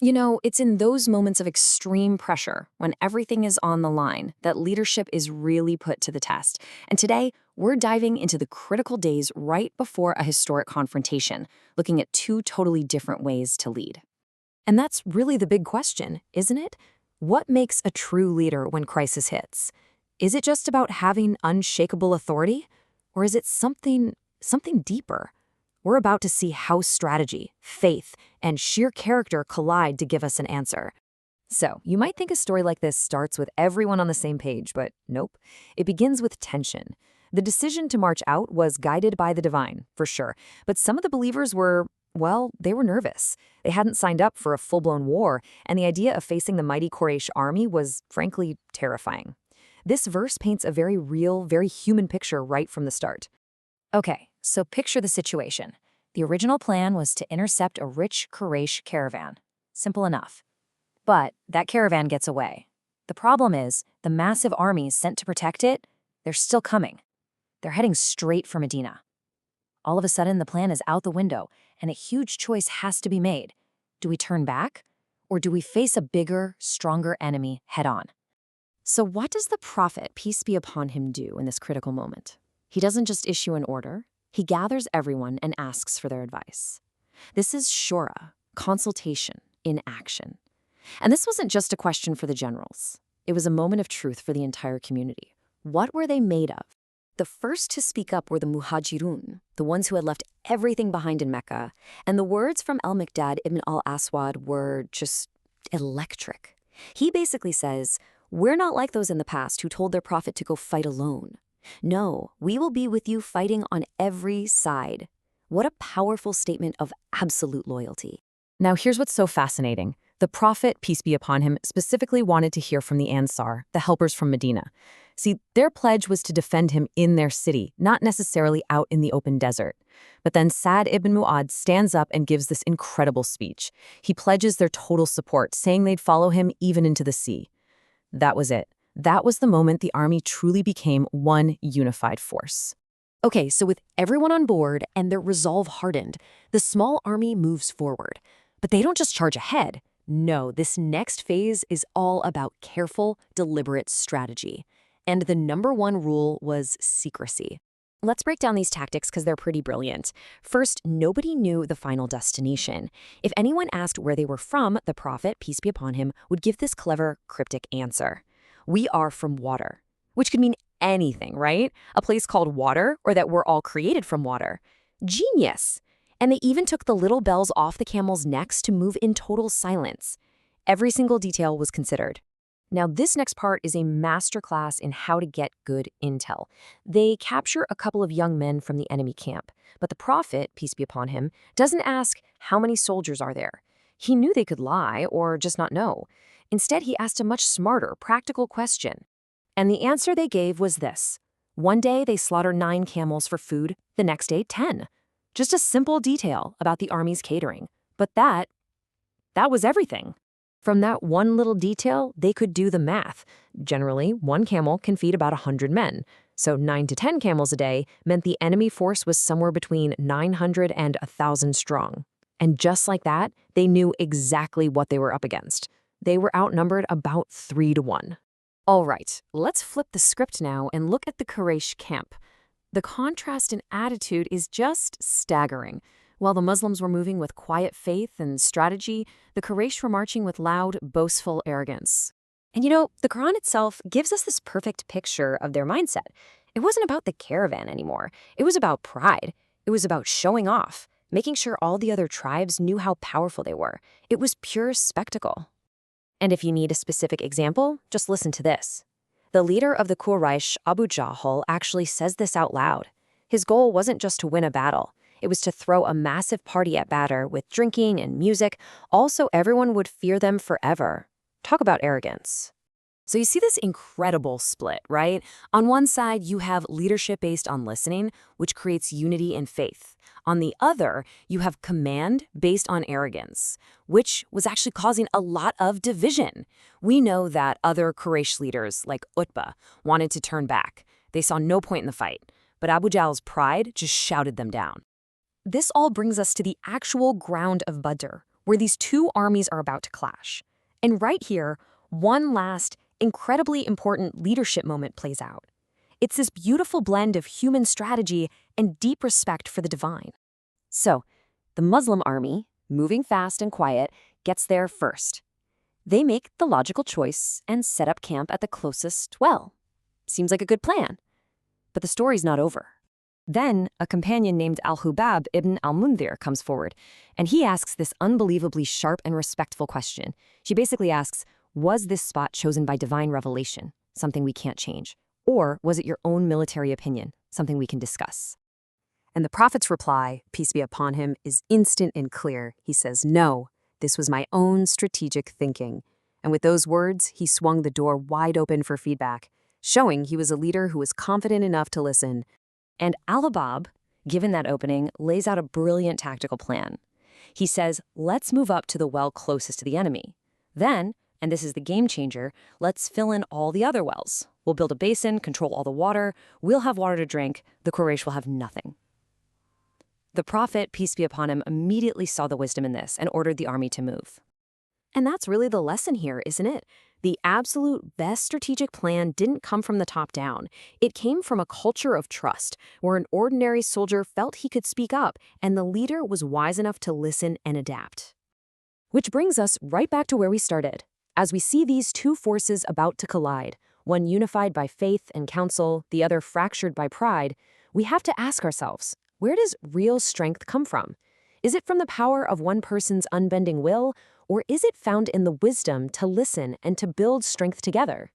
You know, it's in those moments of extreme pressure, when everything is on the line, that leadership is really put to the test. And today, we're diving into the critical days right before a historic confrontation, looking at two totally different ways to lead. And that's really the big question, isn't it? What makes a true leader when crisis hits? Is it just about having unshakable authority? Or is it something deeper? We're about to see how strategy, faith, and sheer character collide to give us an answer. So, you might think a story like this starts with everyone on the same page, but nope. It begins with tension. The decision to march out was guided by the divine, for sure, but some of the believers were, well, they were nervous. They hadn't signed up for a full-blown war, and the idea of facing the mighty Quraysh army was, frankly, terrifying. This verse paints a very real, very human picture right from the start. Okay, so picture the situation. The original plan was to intercept a rich Quraysh caravan. Simple enough. But that caravan gets away. The problem is, the massive armies sent to protect it, they're still coming. They're heading straight for Medina. All of a sudden, the plan is out the window, and a huge choice has to be made. Do we turn back, or do we face a bigger, stronger enemy head-on? So what does the prophet, peace be upon him, do in this critical moment? He doesn't just issue an order. He gathers everyone and asks for their advice. This is Shura, consultation, in action. And this wasn't just a question for the generals. It was a moment of truth for the entire community. What were they made of? The first to speak up were the Muhaajiroon, the ones who had left everything behind in Mecca, and the words from al-Miqdad ibn al-Aswad were just electric. He basically says, "We're not like those in the past who told their prophet to go fight alone. No, we will be with you fighting on every side." What a powerful statement of absolute loyalty. Now, here's what's so fascinating. The prophet, peace be upon him, specifically wanted to hear from the Ansaar, the helpers from Medina. See, their pledge was to defend him in their city, not necessarily out in the open desert. But then Sa'd ibn Mu'adh stands up and gives this incredible speech. He pledges their total support, saying they'd follow him even into the sea. That was it. That was the moment the army truly became one unified force. Okay, so with everyone on board and their resolve hardened, the small army moves forward. But they don't just charge ahead. No, this next phase is all about careful, deliberate strategy. And the number one rule was secrecy. Let's break down these tactics because they're pretty brilliant. First, nobody knew the final destination. If anyone asked where they were from, the prophet, peace be upon him, would give this clever, cryptic answer. "We are from water," which could mean anything, right? A place called water, or that we're all created from water. Genius! And they even took the little bells off the camels' necks to move in total silence. Every single detail was considered. Now, this next part is a masterclass in how to get good intel. They capture a couple of young men from the enemy camp, but the prophet, peace be upon him, doesn't ask how many soldiers are there. He knew they could lie or just not know. Instead, he asked a much smarter, practical question. And the answer they gave was this. One day, they slaughtered 9 camels for food, the next day, 10. Just a simple detail about the army's catering. But that was everything. From that one little detail, they could do the math. Generally, one camel can feed about 100 men. So 9 to 10 camels a day meant the enemy force was somewhere between 900 and 1,000 strong. And just like that, they knew exactly what they were up against. They were outnumbered about 3 to 1. All right, let's flip the script now and look at the Quraysh camp. The contrast in attitude is just staggering. While the Muslims were moving with quiet faith and strategy, the Quraysh were marching with loud, boastful arrogance. And you know, the Quran itself gives us this perfect picture of their mindset. It wasn't about the caravan anymore. It was about pride. It was about showing off, making sure all the other tribes knew how powerful they were. It was pure spectacle. And if you need a specific example, just listen to this. The leader of the Quraish, Abu Jahl, actually says this out loud. His goal wasn't just to win a battle. It was to throw a massive party at Badr with drinking and music, also everyone would fear them forever. Talk about arrogance. So you see this incredible split, right? On one side, you have leadership based on listening, which creates unity and faith. On the other, you have command based on arrogance, which was actually causing a lot of division. We know that other Quraysh leaders, like Utbah, wanted to turn back. They saw no point in the fight, but Abu Jahl's pride just shouted them down. This all brings us to the actual ground of Badr, where these two armies are about to clash. And right here, one last, incredibly important leadership moment plays out. It's this beautiful blend of human strategy and deep respect for the divine. So, the Muslim army, moving fast and quiet, gets there first. They make the logical choice and set up camp at the closest well. Seems like a good plan. But the story's not over. Then, a companion named Al-Hubab ibn al-Mundhir comes forward, and he asks this unbelievably sharp and respectful question. She basically asks, was this spot chosen by divine revelation, something we can't change? Or was it your own military opinion, something we can discuss? And the Prophet's reply, peace be upon him, is instant and clear. He says, no, this was my own strategic thinking. And with those words, he swung the door wide open for feedback, showing he was a leader who was confident enough to listen. And Al-Hubab, given that opening, lays out a brilliant tactical plan. He says, let's move up to the well closest to the enemy. Then, and this is the game changer, let's fill in all the other wells. We'll build a basin, control all the water, we'll have water to drink, the Quraysh will have nothing. The Prophet, peace be upon him, immediately saw the wisdom in this and ordered the army to move. And that's really the lesson here, isn't it? The absolute best strategic plan didn't come from the top down. It came from a culture of trust, where an ordinary soldier felt he could speak up, and the leader was wise enough to listen and adapt. Which brings us right back to where we started. As we see these two forces about to collide, one unified by faith and counsel, the other fractured by pride, we have to ask ourselves, where does real strength come from? Is it from the power of one person's unbending will, or is it found in the wisdom to listen and to build strength together?